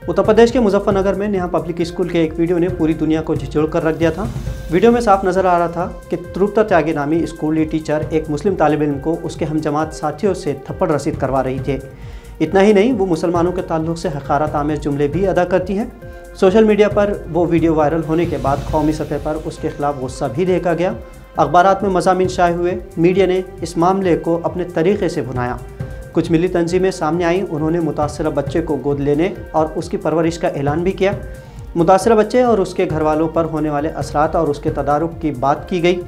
उत्तर प्रदेश के मुजफ्फरनगर में Neha public school के एक वीडियो ने पूरी दुनिया को झिझोड़ कर रख दिया था। वीडियो में साफ नजर आ रहा था कि तृप्ता त्यागी नामी स्कूली टीचर एक मुस्लिम तालिब इल्म को उसके हमजमात साथियों से थप्पड़ रसीद करवा रही थे। इतना ही नहीं, वो मुसलमानों के ताल्लुक से हकारत आमेज जुमले भी अदा करती हैं। सोशल मीडिया पर वो वीडियो वायरल होने के बाद कौमी सतह पर उसके खिलाफ गुस्सा भी देखा गया। अखबारात में मज़ामीन शाये हुए। मीडिया ने इस मामले को अपने तरीक़े से भुनाया। कुछ मिली तंजीमें सामने आईं। उन्होंने मुतासरा बच्चे को गोद लेने और उसकी परवरिश का ऐलान भी किया। मुतासरा बच्चे और उसके घर वालों पर होने वाले असरात और उसके तदारुक की बात की गई।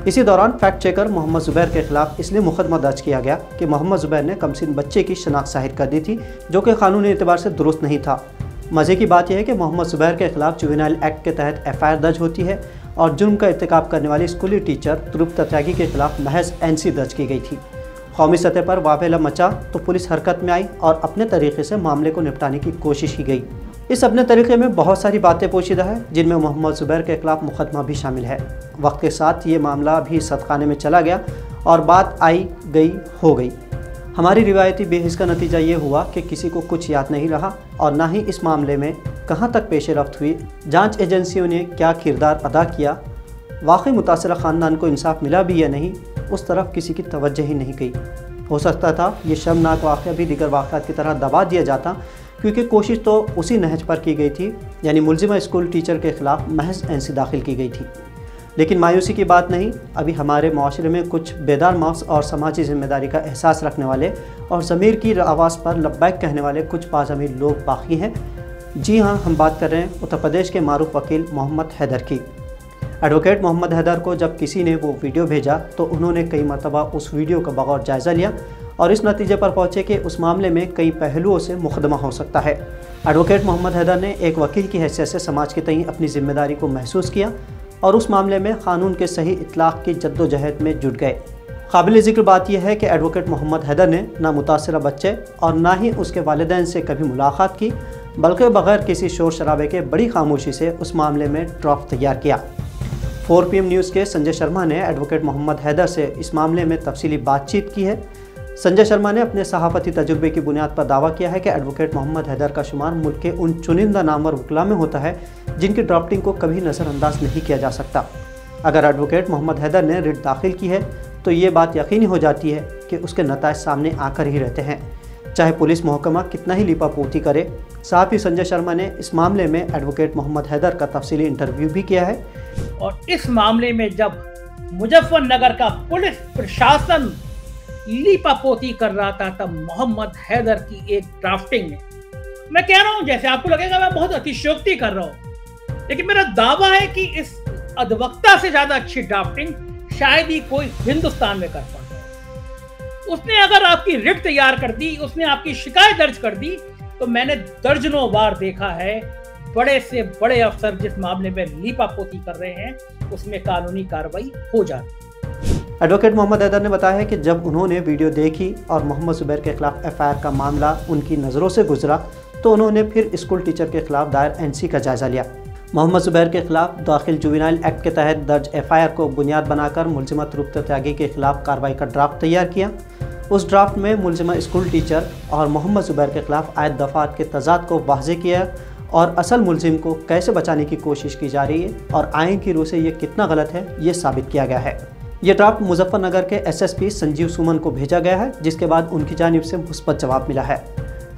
इसी दौरान फैक्ट चेकर मोहम्मद ज़ुबैर के खिलाफ इसलिए मुकदमा दर्ज किया गया कि मोहम्मद ज़ुबैर ने कमसिन बच्चे की शनाख्त ज़ाहिर कर दी थी, जो कि कानूनी एतबार से दुरुस्त नहीं था। मज़े की बात यह है कि मोहम्मद ज़ुबैर के खिलाफ जुवेनाइल एक्ट के तहत FIR दर्ज होती है और जुर्म का इर्तिकाब करने वाली स्कूली टीचर तृप्ता त्यागी के खिलाफ महज NC दर्ज की गई थी। कौमी सतह पर वावेला मचा तो पुलिस हरकत में आई और अपने तरीके से मामले को निपटाने की कोशिश की गई। इस अपने तरीके में बहुत सारी बातें पोशीदा है, जिनमें मोहम्मद ज़ुबैर के खिलाफ मुकदमा भी शामिल है। वक्त के साथ ये मामला भी सदखाने में चला गया और बात आई गई हो गई। हमारी रिवायती बेहिस का नतीजा ये हुआ कि किसी को कुछ याद नहीं रहा और ना ही इस मामले में कहाँ तक पेशरफ्त हुई, जांच एजेंसियों ने क्या किरदार अदा किया, वाकई मुतासरा ख़ानदान को इंसाफ मिला भी या नहीं, उस तरफ किसी की तवज्जो ही नहीं गई। हो सकता था ये शर्मनाक वाक़या भी दीगर वाक़यात की तरह दबा दिया जाता, क्योंकि कोशिश तो उसी नहज पर की गई थी, यानी मुलजिमा स्कूल टीचर के ख़िलाफ़ महज NC दाखिल की गई थी। लेकिन मायूसी की बात नहीं, अभी हमारे माशरे में कुछ बेदार नफ्स और समाजी ज़िम्मेदारी का एहसास रखने वाले और ज़मीर की आवाज़ पर लब्बैक कहने वाले कुछ बाज़मीर लोग बाकी हैं। जी हाँ, हम बात कर रहे हैं उत्तर प्रदेश के मारूफ वकील मोहम्मद हैदर की। एडवोकेट मोहम्मद हैदर को जब किसी ने वो वीडियो भेजा तो उन्होंने कई मरतबा उस वीडियो का बगौर जायज़ा लिया और इस नतीजे पर पहुँचे कि उस मामले में कई पहलुओं से मुकदमा हो सकता है। एडवोकेट मोहम्मद हैदर ने एक वकील की हैसियत से समाज के तईं अपनी ज़िम्मेदारी को महसूस किया और उस मामले में क़ानून के सही इतलाक़ की जद्दोजहद में जुट गए। काबिल ज़िक्र बात यह है कि एडवोकेट मोहम्मद हैदर ने ना मुतासरा बच्चे और ना ही उसके वालिदैन से कभी मुलाकात की, बल्कि बग़ैर किसी शोर शराबे के बड़ी खामोशी से उस मामले में ड्राफ्ट तैयार किया। 4 PM न्यूज़ के संजय शर्मा ने एडवोकेट मोहम्मद हैदर से इस मामले में तफसीली बातचीत की है। संजय शर्मा ने अपने सहाफ़ती तजुर्बे की बुनियाद पर दावा किया है कि एडवोकेट मोहम्मद हैदर का शुमार मुल्क के उन चुनिंदा नामवर वकला में होता है जिनकी ड्राफ्टिंग को कभी नज़रअंदाज नहीं किया जा सकता। अगर एडवोकेट मोहम्मद हैदर ने रिट दाखिल की है तो ये बात यकीनी हो जाती है कि उसके नताइज सामने आकर ही रहते हैं, चाहे पुलिस महकमा कितना ही लिपापोती करे। साथ ही संजय शर्मा ने इस मामले में एडवोकेट मोहम्मद हैदर का तफसीली इंटरव्यू भी किया है। और इस मामले में जब मुजफ्फरनगर का पुलिस प्रशासन लीपापोती कर रहा था, तब मोहम्मद हैदर की एक ड्राफ्टिंग में, मैं कह रहा हूं जैसे आपको लगेगा मैं बहुत अतिशयोक्ति कर रहा हूं, लेकिन मेरा दावा है कि इस अधवक्ता से ज्यादा अच्छी ड्राफ्टिंग शायद ही कोई हिंदुस्तान में कर पाता। उसने अगर आपकी रिट तैयार कर दी, उसने आपकी शिकायत दर्ज कर दी, तो मैंने दर्जनों बार देखा है बड़े से बड़े अफसर जिस मामले में लीपापोती कर रहे हैं उसमें कानूनी कार्रवाई हो जाती। एडवोकेट मोहम्मद हैदर ने बताया है कि जब उन्होंने वीडियो देखी और मोहम्मद ज़ुबैर के खिलाफ FIR का मामला उनकी नज़रों से गुजरा तो उन्होंने फिर स्कूल टीचर के खिलाफ दायर NC का जायज़ा लिया। मोहम्मद ज़ुबैर के खिलाफ दाखिल जुवेनाइल एक्ट के तहत दर्ज FIR को बुनियाद बनाकर मुलजिमा तृप्ता त्यागी के खिलाफ कार्रवाई का ड्राफ्ट तैयार किया। उस ड्राफ्ट में मुलजिमा स्कूल टीचर और मोहम्मद ज़ुबैर के खिलाफ आयत दफ़ात के तज़ाद को वाज़ेह किया और असल मुलजिम को कैसे बचाने की कोशिश की जा रही है और आइन की रूह से ये कितना गलत है ये साबित किया गया है। ये ड्राफ्ट मुजफ्फरनगर के SSP संजीव सुमन को भेजा गया है, जिसके बाद उनकी जानिब से मुस्बत जवाब मिला है।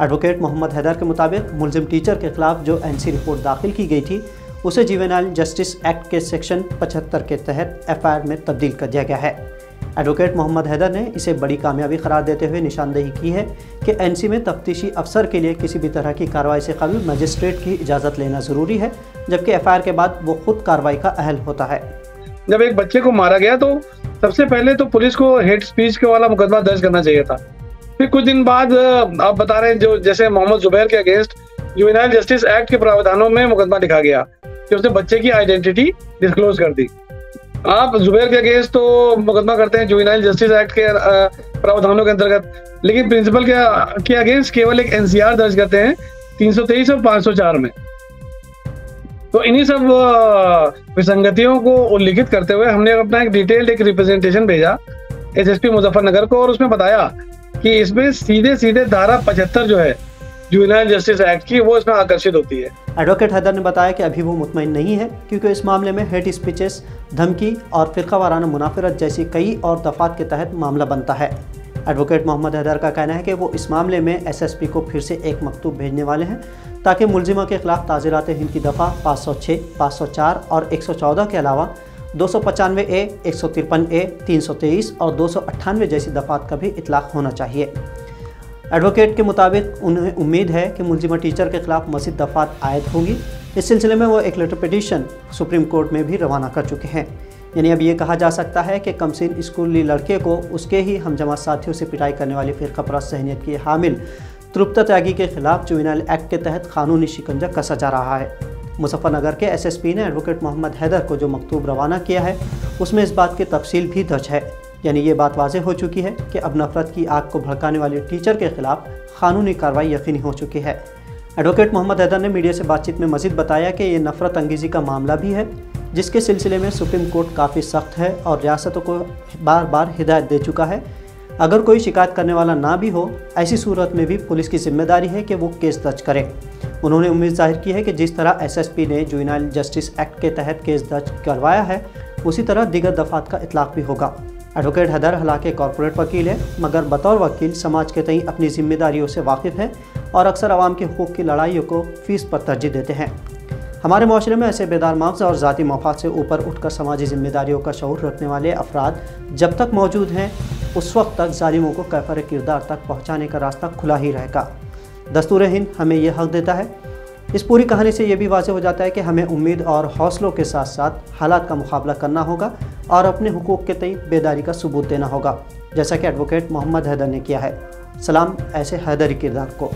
एडवोकेट मोहम्मद हैदर के मुताबिक मुलजिम टीचर के खिलाफ जो NC रिपोर्ट दाखिल की गई थी उसे जुवेनाइल जस्टिस एक्ट के सेक्शन 75 के तहत FIR में तब्दील कर दिया गया है। एडवोकेट मोहम्मद हैदर ने इसे बड़ी कामयाबी करार देते हुए निशानदेही की है कि NC में तफ्तीशी अफसर के लिए किसी भी तरह की कार्रवाई से कबल मजिस्ट्रेट की इजाज़त लेना ज़रूरी है, जबकि FIR के बाद वो खुद कार्रवाई का अहल होता है। जब एक बच्चे को मारा गया तो सबसे पहले तो पुलिस को हेट स्पीच के वाला मुकदमा दर्ज करना चाहिए था। फिर कुछ दिन बाद आप बता रहे हैं जो जैसे मोहम्मद ज़ुबैर के अगेंस्ट जुवेनाइल जस्टिस एक्ट के प्रावधानों में मुकदमा लिखा गया कि उसने बच्चे की आइडेंटिटी डिस्क्लोज कर दी। आप ज़ुबैर के अगेंस्ट तो मुकदमा करते हैं जुवेनाइल जस्टिस एक्ट के प्रावधानों के अंतर्गत, लेकिन प्रिंसिपल के अगेंस्ट केवल एक NCR दर्ज करते हैं 323 और 504 में। तो इन्हीं सब विसंगतियों को उल्लिखित करते हुए हमने अपना एक डिटेल्ड एक रिप्रेजेंटेशन भेजा SSP मुजफ्फरनगर को और उसमें बताया कि इसमें सीधे सीधे धारा 75 जो है जुवेनाइल जस्टिस एक्ट की, वो इसमें आकर्षित होती है। एडवोकेट हैदर ने बताया कि अभी वो मुतमईन नहीं है, क्योंकि इस मामले में हेट स्पीचेस, धमकी और फिरकावाराना मुनाफिरत जैसी कई और दफात के तहत मामला बनता है। एडवोकेट मोहम्मद हैदर का कहना है कि वो इस मामले में SSP को फिर से एक मकतूब भेजने वाले हैं, ताकि मुलजिमा के खिलाफ ताज़ीरात हिंद की दफ़ा 506, 504 और 114 के अलावा 295A, 153A, 323 और 298 जैसी दफ़ात का भी इतलाक़ होना चाहिए। एडवोकेट के मुताबिक उन्हें उम्मीद है कि मुलजिमा टीचर के खिलाफ मज़ीद दफ़ात आयद होंगी। इस सिलसिले में वो एक लेटर पिटीशन सुप्रीम कोर्ट में भी रवाना कर चुके हैं। यानी अब ये कहा जा सकता है कि कमसिन स्कूली लड़के को उसके ही हमजमा साथियों से पिटाई करने वाली फ़िरक़ापरस्त ज़हनियत की हामिल तृप्ता त्यागी के खिलाफ जुवेनाइल एक्ट के तहत कानूनी शिकंजा कसा जा रहा है। मुजफ्फरनगर के SSP ने एडवोकेट मोहम्मद हैदर को जो मकतूब रवाना किया है, उसमें इस बात की तफसील भी दर्ज है। यानी ये बात वाज़ेह हो चुकी है कि अब नफ़रत की आग को भड़काने वाले टीचर के खिलाफ कानूनी कार्रवाई यकीनी हो चुकी है। एडवोकेट मोहम्मद हैदर ने मीडिया से बातचीत में मज़ीद बताया कि ये नफ़रत अंगेज़ी का मामला भी है, जिसके सिलसिले में सुप्रीम कोर्ट काफ़ी सख्त है और रियासतों को बार बार हिदायत दे चुका है। अगर कोई शिकायत करने वाला ना भी हो, ऐसी सूरत में भी पुलिस की जिम्मेदारी है कि वो केस दर्ज करे। उन्होंने उम्मीद जाहिर की है कि जिस तरह SSP ने जुवेनाइल जस्टिस एक्ट के तहत केस दर्ज करवाया है, उसी तरह दीगर दफ़ात का इतलाक़ भी होगा। एडवोकेट हैदर हालांकि कॉरपोरेट वकील है, मगर बतौर वकील समाज के तई अपनी जिम्मेदारियों से वाकिफ़ है और अक्सर आवाम के हुकूक़ की लड़ाइयों को फ़ीस पर तरजीह देते हैं। हमारे माशरे में ऐसे बेदार मग़ज़ और ज़ाती मफाद से ऊपर उठकर समाजी जिम्मेदारियों का शऊर रखने वाले अफराद जब तक मौजूद हैं, उस वक्त तक ज़ालिमों को कैफर किरदार तक पहुँचाने का रास्ता खुला ही रहेगा। दस्तूर हिंद हमें यह हक़ देता है। इस पूरी कहानी से ये भी वाज़ेह हो जाता है कि हमें उम्मीद और हौसलों के साथ साथ हालात का मुकाबला करना होगा और अपने हुकूक़ के तई बेदारी का सबूत देना होगा, जैसा कि एडवोकेट मोहम्मद हैदर ने किया है। सलाम ऐसे हैदरी किरदार को।